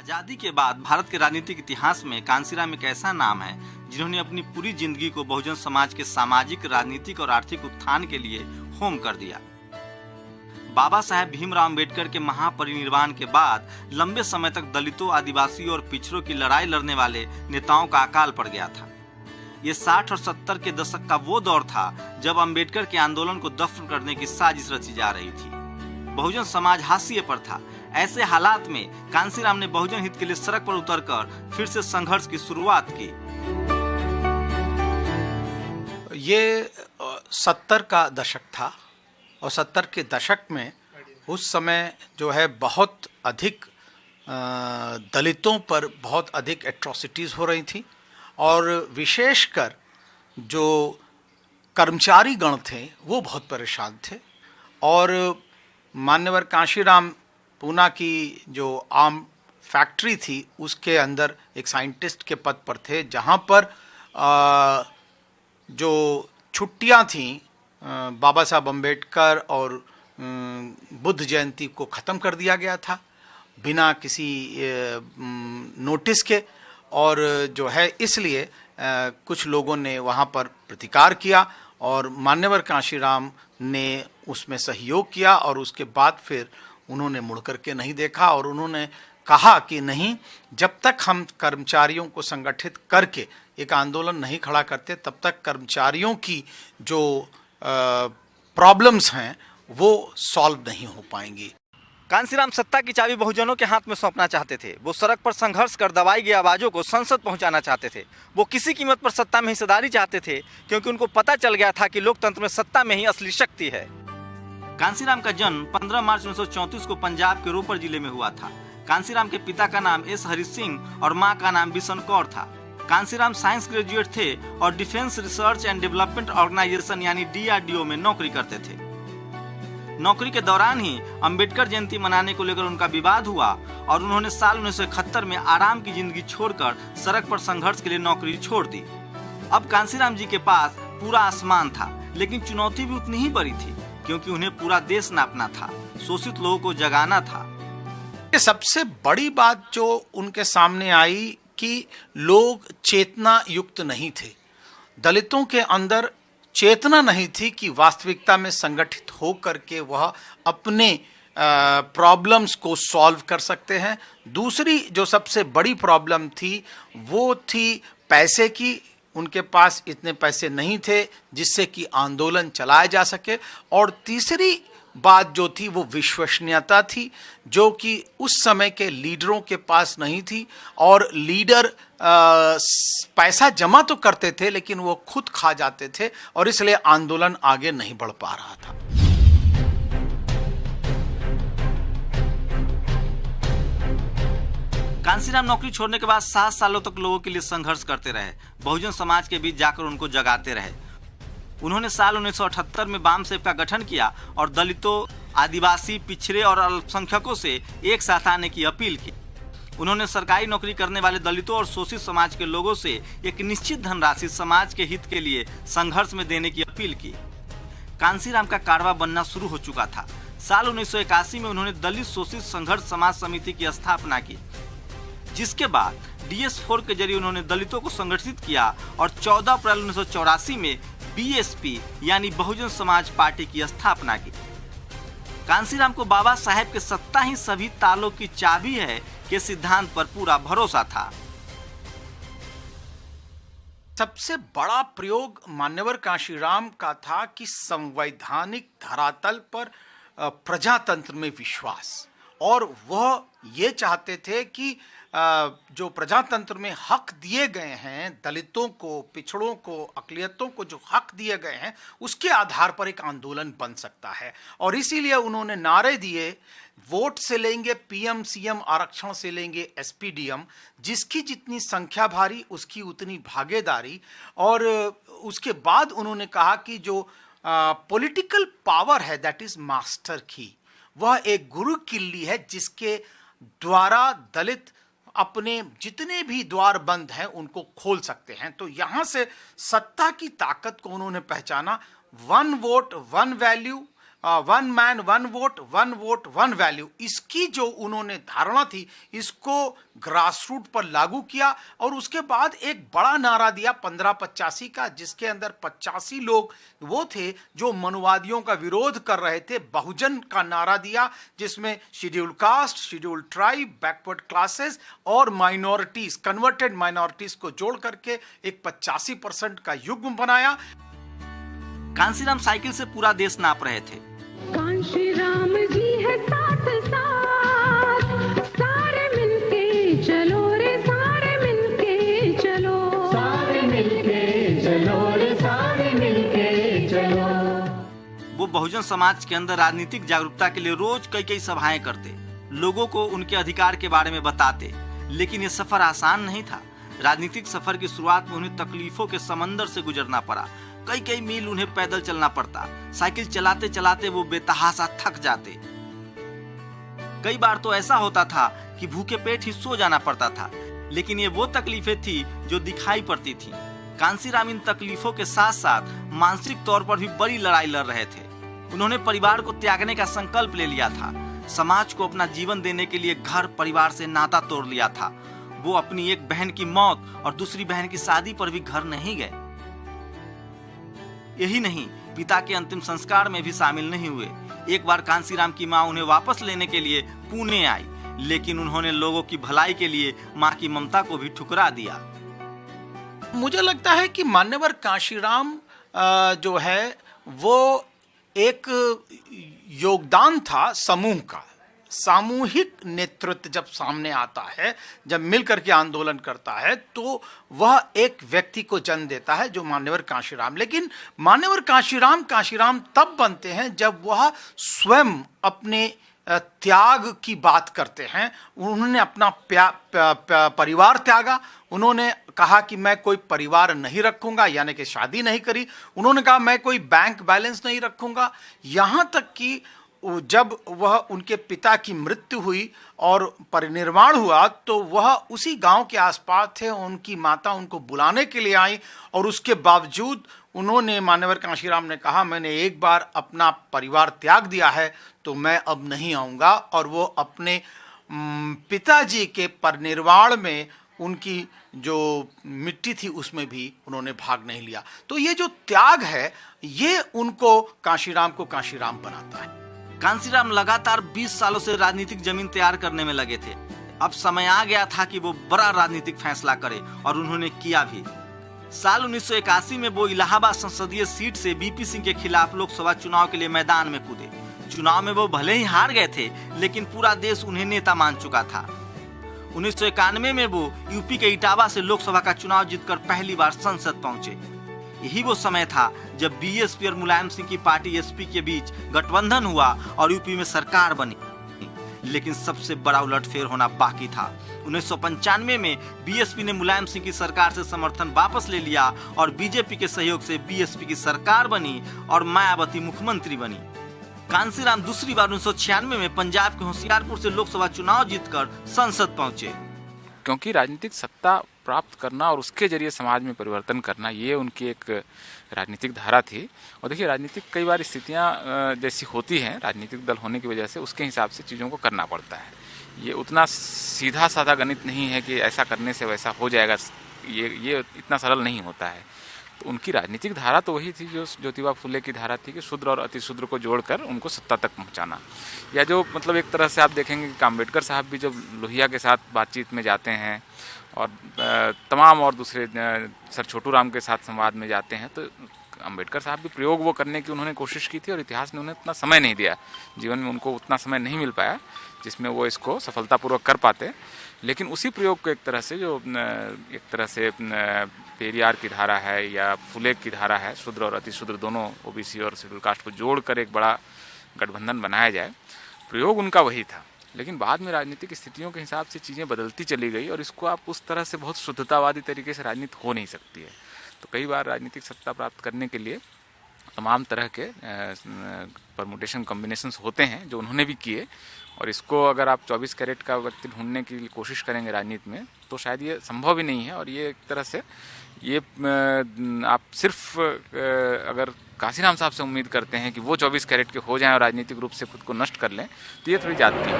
आजादी के बाद भारत के राजनीतिक इतिहास में कांसीराम एक ऐसा नाम है जिन्होंने अपनी पूरी जिंदगी को बहुजन समाज के सामाजिक, राजनीतिक और आर्थिक उत्थान के लिए होम कर दिया। बाबा साहेब भीमराव अंबेडकर के महापरिनिर्वाण के बाद लंबे समय तक दलितों, आदिवासियों और पिछड़ों की लड़ाई लड़ने वाले नेताओं का अकाल पड़ गया था। ये 60 और 70 के दशक का वो दौर था जब अंबेडकर के आंदोलन को दफन करने की साजिश रची जा रही थी। बहुजन समाज हाशिए पर था। ऐसे हालात में कांसीराम ने बहुजन हित के लिए सड़क पर उतरकर फिर से संघर्ष की शुरुआत की। ये 70 का दशक था और 70 के दशक में उस समय जो है बहुत अधिक दलितों पर बहुत अधिक एट्रोसिटीज़ हो रही थी और विशेषकर जो कर्मचारी गण थे वो बहुत परेशान थे। और मान्यवर कांशीराम पूना की जो आम फैक्ट्री थी उसके अंदर एक साइंटिस्ट के पद पर थे, जहाँ पर जो छुट्टियाँ थीं बाबा साहब अम्बेडकर और बुद्ध जयंती को ख़त्म कर दिया गया था बिना किसी नोटिस के। और जो है इसलिए कुछ लोगों ने वहाँ पर प्रतिकार किया और मान्यवर कांशीराम ने उसमें सहयोग किया और उसके बाद फिर उन्होंने मुड़ करके नहीं देखा और उन्होंने कहा कि नहीं, जब तक हम कर्मचारियों को संगठित करके एक आंदोलन नहीं खड़ा करते तब तक कर्मचारियों की जो प्रॉब्लम्स हैं वो सॉल्व नहीं हो पाएंगी। कांसीराम सत्ता की चाबी बहुजनों के हाथ में सौंपना चाहते थे। वो सड़क पर संघर्ष कर दबाई गई आवाजों को संसद पहुंचाना चाहते थे। वो किसी कीमत पर सत्ता में हिस्सेदारी चाहते थे क्योंकि उनको पता चल गया था कि लोकतंत्र में सत्ता में ही असली शक्ति है। कांसीराम का जन्म 15 मार्च 1934 को पंजाब के रोपड़ जिले में हुआ था। कांसीराम के पिता का नाम एस हरि सिंह और मां का नाम बिशन कौर था। कांसीराम साइंस ग्रेजुएट थे और defence research and development organisation यानी DRDO में नौकरी करते थे। नौकरी के दौरान ही अंबेडकर जयंती मनाने को लेकर उनका विवाद हुआ और उन्होंने साल 1971 में आराम की जिंदगी छोड़कर सड़क पर संघर्ष के लिए नौकरी छोड़ दी। अब कांसीराम जी के पास पूरा आसमान था, लेकिन चुनौती भी उतनी ही बड़ी थी क्योंकि उन्हें पूरा देश नापना था, शोषित लोगों को जगाना था। सबसे बड़ी बात जो उनके सामने आई कि लोग चेतना युक्त नहीं थे। दलितों के अंदर चेतना नहीं थी कि वास्तविकता में संगठित हो करके वह अपने प्रॉब्लम्स को सॉल्व कर सकते हैं। दूसरी जो सबसे बड़ी प्रॉब्लम थी वो थी पैसे की। उनके पास इतने पैसे नहीं थे जिससे कि आंदोलन चलाया जा सके। और तीसरी बात जो थी वो विश्वसनीयता थी, जो कि उस समय के लीडरों के पास नहीं थी। और लीडर पैसा जमा तो करते थे लेकिन वो खुद खा जाते थे और इसलिए आंदोलन आगे नहीं बढ़ पा रहा था। कांसीराम नौकरी छोड़ने के बाद 7 सालों तक लोगों के लिए संघर्ष करते रहे, बहुजन समाज के बीच जाकर उनको जगाते रहे। उन्होंने साल 1978 में वाम सेव का गठन किया और दलितों, आदिवासी, पिछड़े और अल्पसंख्यकों से एक साथ आने की अपील की। उन्होंने सरकारी नौकरी करने वाले दलितों और शोषित समाज के लोगों से एक निश्चित धनराशि समाज के हित के लिए संघर्ष में देने की अपील की। कांसीराम का कारवा बनना शुरू हो चुका था। साल 1981 में उन्होंने दलित शोषित संघर्ष समाज समिति की स्थापना की, जिसके बाद DS4 के जरिए उन्होंने दलितों को संगठित किया और 14 अप्रैल 1984 में BSP यानी बहुजन समाज पार्टी की स्थापना की। कांसीराम को बाबा साहेब के सत्ता ही सभी तालों की चाबी है के सिद्धांत पर पूरा भरोसा था। सबसे बड़ा प्रयोग मान्यवर कांशीराम का था कि संवैधानिक धरातल पर प्रजातंत्र में विश्वास, और वह ये चाहते थे कि जो प्रजातंत्र में हक दिए गए हैं दलितों को, पिछड़ों को, अक़लियतों को जो हक दिए गए हैं उसके आधार पर एक आंदोलन बन सकता है। और इसीलिए उन्होंने नारे दिए, वोट से लेंगे PM CM, आरक्षण से लेंगे SPDM, जिसकी जितनी संख्या भारी उसकी उतनी भागीदारी। और उसके बाद उन्होंने कहा कि जो पॉलिटिकल पावर है दैट इज मास्टर की, वह एक गुरु किल्ली है जिसके द्वारा दलित अपने जितने भी द्वार बंद हैं उनको खोल सकते हैं। तो यहां से सत्ता की ताकत को उन्होंने पहचाना। 1 vote 1 value, one man one vote one value, इसकी जो उन्होंने धारणा थी इसको ग्रासरूट पर लागू किया और उसके बाद एक बड़ा नारा दिया 1585 का, जिसके अंदर 85 लोग वो थे जो मनुवादियों का विरोध कर रहे थे। बहुजन का नारा दिया जिसमें schedule caste, schedule tribe, backward classes और माइनॉरिटीज, कन्वर्टेड माइनॉरिटीज को जोड़ करके एक 85% का युग्म बनाया। कांशीराम साइकिल से पूरा देश नाप रहे थे। कांशीराम जी है साथ साथ, सारे मिलके चलो रे, सारे मिलके चलो, सारे मिलके चलो रे, सारे मिलके चलो। वो बहुजन समाज के अंदर राजनीतिक जागरूकता के लिए रोज कई सभाएं करते, लोगों को उनके अधिकार के बारे में बताते। लेकिन ये सफर आसान नहीं था। राजनीतिक सफर की शुरुआत में उन्हें तकलीफों के समंदर से गुजरना पड़ा। कई मील उन्हें पैदल चलना पड़ता। साइकिल चलाते चलाते वो बेतहासा थक जाते। कई बार तो ऐसा होता था कि भूखे पेट ही सो जाना पड़ता था। लेकिन ये वो तकलीफें थी जो दिखाई पड़ती थी। कांशीराम इन तकलीफों के साथ साथ मानसिक तौर पर भी बड़ी लड़ाई लड़ रहे थे। उन्होंने परिवार को त्यागने का संकल्प ले लिया था। समाज को अपना जीवन देने के लिए घर परिवार से नाता तोड़ लिया था। वो अपनी एक बहन की मौत और दूसरी बहन की शादी पर भी घर नहीं गए। यही नहीं, पिता के अंतिम संस्कार में भी शामिल नहीं हुए। एक बार कांशीराम की मां उन्हें वापस लेने के लिए पुणे आई, लेकिन उन्होंने लोगों की भलाई के लिए मां की ममता को भी ठुकरा दिया। मुझे लगता है कि मान्यवर कांशीराम जो है वो एक योगदान था समूह का। सामूहिक नेतृत्व जब सामने आता है, जब मिलकर के आंदोलन करता है, तो वह एक व्यक्ति को जन्म देता है जो मान्यवर कांशीराम। लेकिन मान्यवर कांशीराम तब बनते हैं जब वह स्वयं अपने त्याग की बात करते हैं। उन्होंने अपना परिवार त्यागा। उन्होंने कहा कि मैं कोई परिवार नहीं रखूंगा, यानी कि शादी नहीं करी। उन्होंने कहा मैं कोई बैंक बैलेंस नहीं रखूंगा। यहां तक कि जब वह उनके पिता की मृत्यु हुई और परिनिर्वाण हुआ तो वह उसी गांव के आसपास थे। उनकी माता उनको बुलाने के लिए आई और उसके बावजूद उन्होंने, मान्यवर कांशीराम ने कहा, मैंने एक बार अपना परिवार त्याग दिया है तो मैं अब नहीं आऊँगा। और वो अपने पिताजी के परिनिर्वाण में उनकी जो मिट्टी थी उसमें भी उन्होंने भाग नहीं लिया। तो ये जो त्याग है ये उनको कांशीराम को कांशीराम बनाता है। कांशीराम लगातार 20 सालों से राजनीतिक जमीन तैयार करने में लगे थे। अब समय आ गया था कि वो बड़ा राजनीतिक फैसला करे और उन्होंने किया भी। साल 1981 में वो इलाहाबाद संसदीय सीट से बीपी सिंह के खिलाफ लोकसभा चुनाव के लिए मैदान में कूदे। चुनाव में वो भले ही हार गए थे, लेकिन पूरा देश उन्हें नेता मान चुका था। 1991 में वो यूपी के इटावा से लोकसभा का चुनाव जीतकर पहली बार संसद पहुंचे। यही वो समय था जब बीएसपी और मुलायम सिंह की पार्टी एसपी के बीच गठबंधन हुआ और यूपी में सरकार बनी। लेकिन सबसे बड़ा उलटफेर होना बाकी था। 1995 में बीएसपी ने मुलायम सिंह की सरकार से समर्थन वापस ले लिया और बीजेपी के सहयोग से बीएसपी की सरकार बनी और मायावती मुख्यमंत्री बनी। कांशीराम दूसरी बार 1996 में पंजाब के होशियारपुर से लोकसभा चुनाव जीतकर संसद पहुंचे। क्योंकि राजनीतिक सत्ता प्राप्त करना और उसके जरिए समाज में परिवर्तन करना, ये उनकी एक राजनीतिक धारा थी। और देखिए, राजनीतिक कई बार स्थितियां जैसी होती हैं, राजनीतिक दल होने की वजह से उसके हिसाब से चीज़ों को करना पड़ता है। ये उतना सीधा साधा गणित नहीं है कि ऐसा करने से वैसा हो जाएगा। ये इतना सरल नहीं होता है। तो उनकी राजनीतिक धारा तो वही थी जो ज्योतिबा फुले की धारा थी कि शूद्र और अतिशूद्र को जोड़कर उनको सत्ता तक पहुंचाना। या जो मतलब एक तरह से आप देखेंगे कि अम्बेडकर साहब भी जब लोहिया के साथ बातचीत में जाते हैं और तमाम और दूसरे सर छोटू राम के साथ संवाद में जाते हैं, तो अम्बेडकर साहब भी प्रयोग वो करने की उन्होंने कोशिश की थी और इतिहास ने उन्हें उतना समय नहीं दिया। जीवन में उनको उतना समय नहीं मिल पाया जिसमें वो इसको सफलतापूर्वक कर पाते। लेकिन उसी प्रयोग को एक तरह से पेरियार की धारा है या फुले की धारा है, शूद्र और अतिशूद्र दोनों ओबीसी और शेड्यूल कास्ट को जोड़कर एक बड़ा गठबंधन बनाया जाए, प्रयोग उनका वही था। लेकिन बाद में राजनीतिक स्थितियों के हिसाब से चीज़ें बदलती चली गई और इसको आप उस तरह से बहुत शुद्धतावादी तरीके से राजनीति हो नहीं सकती है। तो कई बार राजनीतिक सत्ता प्राप्त करने के लिए तमाम तरह के परमुटेशन कॉम्बिनेशंस होते हैं जो उन्होंने भी किए। और इसको अगर आप 24 कैरेट का व्यक्ति ढूंढने की कोशिश करेंगे राजनीति में तो शायद ये संभव ही नहीं है। और ये एक तरह से ये आप सिर्फ अगर काशीराम साहब से उम्मीद करते हैं कि वो 24 कैरेट के हो जाएं और राजनीतिक रूप से खुद को नष्ट कर लें तो ये थोड़ी जाती है।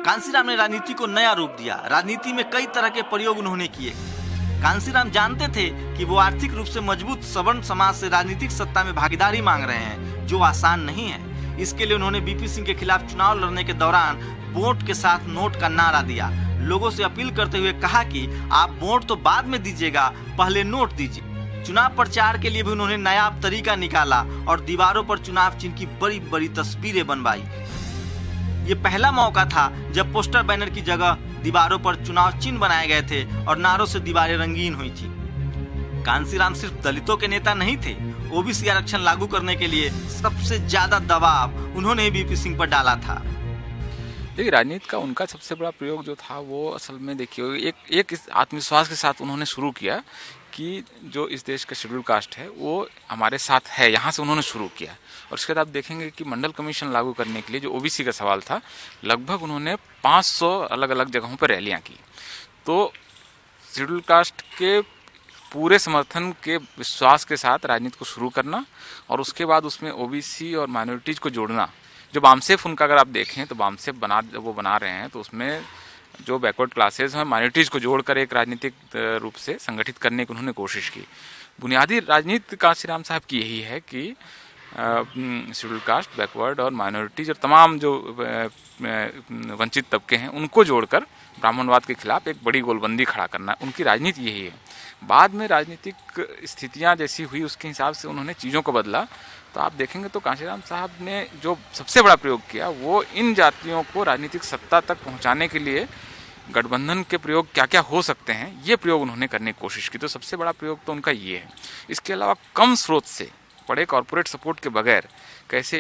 कांशीराम ने राजनीति को नया रूप दिया। राजनीति में कई तरह के प्रयोग उन्होंने किए। कांशीराम जानते थे कि वो आर्थिक रूप से मजबूत सवर्ण समाज से राजनीतिक सत्ता में भागीदारी मांग रहे हैं, जो आसान नहीं है। इसके लिए उन्होंने बीपी सिंह के खिलाफ चुनाव लड़ने के दौरान वोट के साथ नोट का नारा दिया। लोगों से अपील करते हुए कहा कि आप वोट तो बाद में दीजिएगा, पहले नोट दीजिए। चुनाव प्रचार के लिए भी उन्होंने नायाब तरीका निकाला और दीवारों पर चुनाव चिन्ह की बड़ी बड़ी तस्वीरें बनवाई। ये पहला मौका था जब पोस्टर बैनर की जगह दीवारों पर चुनाव चिन्ह बनाए गए थे और नारों से दीवारें रंगीन हुई थी। कांशीराम सिर्फ दलितों के नेता नहीं थे, ओबीसी आरक्षण लागू करने के लिए सबसे ज्यादा दबाव उन्होंने बीपी सिंह पर डाला था। देखिए, राजनीति का उनका सबसे बड़ा प्रयोग जो था वो असल में देखिए एक इस आत्मविश्वास के साथ उन्होंने शुरू किया कि जो इस देश का शेड्यूल कास्ट है वो हमारे साथ है, यहाँ से उन्होंने शुरू किया। और उसके बाद आप देखेंगे कि मंडल कमीशन लागू करने के लिए जो ओबीसी का सवाल था, लगभग उन्होंने 500 अलग अलग जगहों पर रैलियां की। तो शेड्यूल कास्ट के पूरे समर्थन के विश्वास के साथ राजनीति को शुरू करना और उसके बाद उसमें ओबीसी और माइनॉरिटीज को जोड़ना। जो बामसेफ उनका अगर आप देखें तो बामसेफ बना रहे हैं तो उसमें जो बैकवर्ड क्लासेस हैं माइनॉरिटीज को जोड़कर एक राजनीतिक रूप से संगठित करने की उन्होंने कोशिश की। बुनियादी राजनीति कांशीराम साहब की यही है कि शेड्यूल कास्ट, बैकवर्ड और माइनॉरिटीज और तमाम जो वंचित तबके हैं उनको जोड़कर ब्राह्मणवाद के खिलाफ एक बड़ी गोलबंदी खड़ा करना, उनकी राजनीति यही है। बाद में राजनीतिक स्थितियां जैसी हुई उसके हिसाब से उन्होंने चीज़ों को बदला। तो आप देखेंगे तो कांशीराम साहब ने जो सबसे बड़ा प्रयोग किया वो इन जातियों को राजनीतिक सत्ता तक पहुंचाने के लिए गठबंधन के प्रयोग क्या क्या हो सकते हैं, ये प्रयोग उन्होंने करने की कोशिश की। तो सबसे बड़ा प्रयोग तो उनका ये है। इसके अलावा कम स्रोत से, बड़े कॉरपोरेट सपोर्ट के बगैर कैसे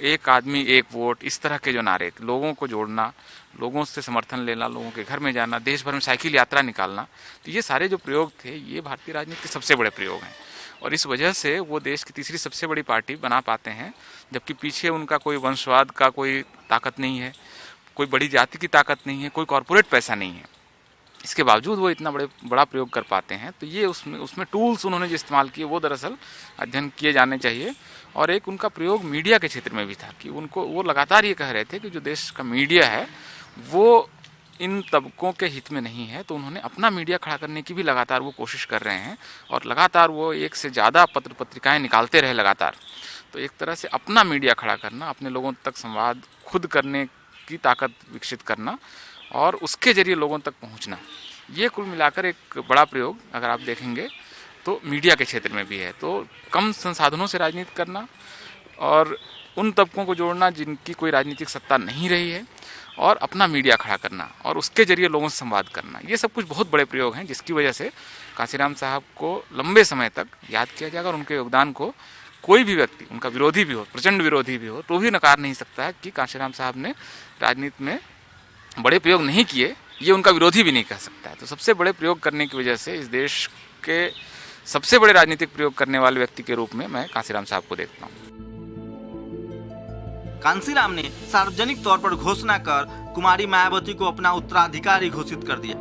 एक आदमी एक वोट, इस तरह के जो नारे, लोगों को जोड़ना, लोगों से समर्थन लेना, लोगों के घर में जाना, देश भर में साइकिल यात्रा निकालना, तो ये सारे जो प्रयोग थे ये भारतीय राजनीति के सबसे बड़े प्रयोग हैं। और इस वजह से वो देश की तीसरी सबसे बड़ी पार्टी बना पाते हैं, जबकि पीछे उनका कोई वंशवाद का कोई ताकत नहीं है, कोई बड़ी जाति की ताकत नहीं है, कोई कॉरपोरेट पैसा नहीं है। इसके बावजूद वो इतना बड़ा प्रयोग कर पाते हैं। तो ये उसमें टूल्स उन्होंने जो इस्तेमाल किए वो दरअसल अध्ययन किए जाने चाहिए। और एक उनका प्रयोग मीडिया के क्षेत्र में भी था कि वो लगातार ये कह रहे थे कि जो देश का मीडिया है वो इन तबकों के हित में नहीं है। तो उन्होंने अपना मीडिया खड़ा करने की भी लगातार वो कोशिश कर रहे हैं और लगातार वो एक से ज़्यादा पत्र पत्रिकाएँ निकालते रहे लगातार। तो एक तरह से अपना मीडिया खड़ा करना, अपने लोगों तक संवाद खुद करने की ताकत विकसित करना और उसके जरिए लोगों तक पहुंचना, ये कुल मिलाकर एक बड़ा प्रयोग अगर आप देखेंगे तो मीडिया के क्षेत्र में भी है। तो कम संसाधनों से राजनीति करना और उन तबकों को जोड़ना जिनकी कोई राजनीतिक सत्ता नहीं रही है और अपना मीडिया खड़ा करना और उसके जरिए लोगों से संवाद करना, ये सब कुछ बहुत बड़े प्रयोग हैं जिसकी वजह से कांशीराम साहब को लंबे समय तक याद किया जाएगा। और उनके योगदान को कोई भी व्यक्ति, उनका विरोधी भी हो, प्रचंड विरोधी भी हो, तो भी नकार नहीं सकता है कि कांशीराम साहब ने राजनीति में बड़े प्रयोग नहीं किए, ये उनका विरोधी भी नहीं कह सकता है। तो सबसे बड़े प्रयोग करने की वजह से इस देश के सबसे बड़े राजनीतिक प्रयोग करने वाले व्यक्ति के रूप में मैं कांशीराम साहब को देखता हूँ। कांशीराम ने सार्वजनिक तौर पर घोषणा कर कुमारी मायावती को अपना उत्तराधिकारी घोषित कर दिया।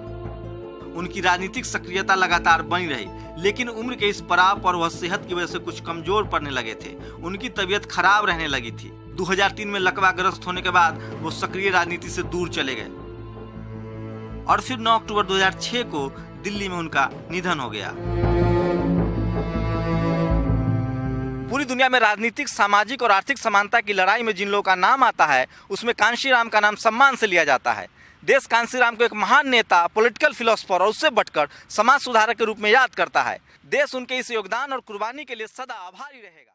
उनकी राजनीतिक सक्रियता लगातार बनी रही, लेकिन उम्र के इस पड़ाव पर वह सेहत की वजह से कुछ कमजोर पड़ने लगे थे। उनकी तबीयत खराब रहने लगी थी। 2003 में लकवाग्रस्त होने के बाद वो सक्रिय राजनीति से दूर चले गए और फिर 9 अक्टूबर 2006 को दिल्ली में उनका निधन हो गया। पूरी दुनिया में राजनीतिक, सामाजिक और आर्थिक समानता की लड़ाई में जिन लोगों का नाम आता है उसमें कांशीराम का नाम सम्मान से लिया जाता है। देश कांशीराम को एक महान नेता, पॉलिटिकल फिलोसोफर और उससे बढ़कर समाज सुधारक के रूप में याद करता है। देश उनके इस योगदान और कुर्बानी के लिए सदा आभारी रहेगा।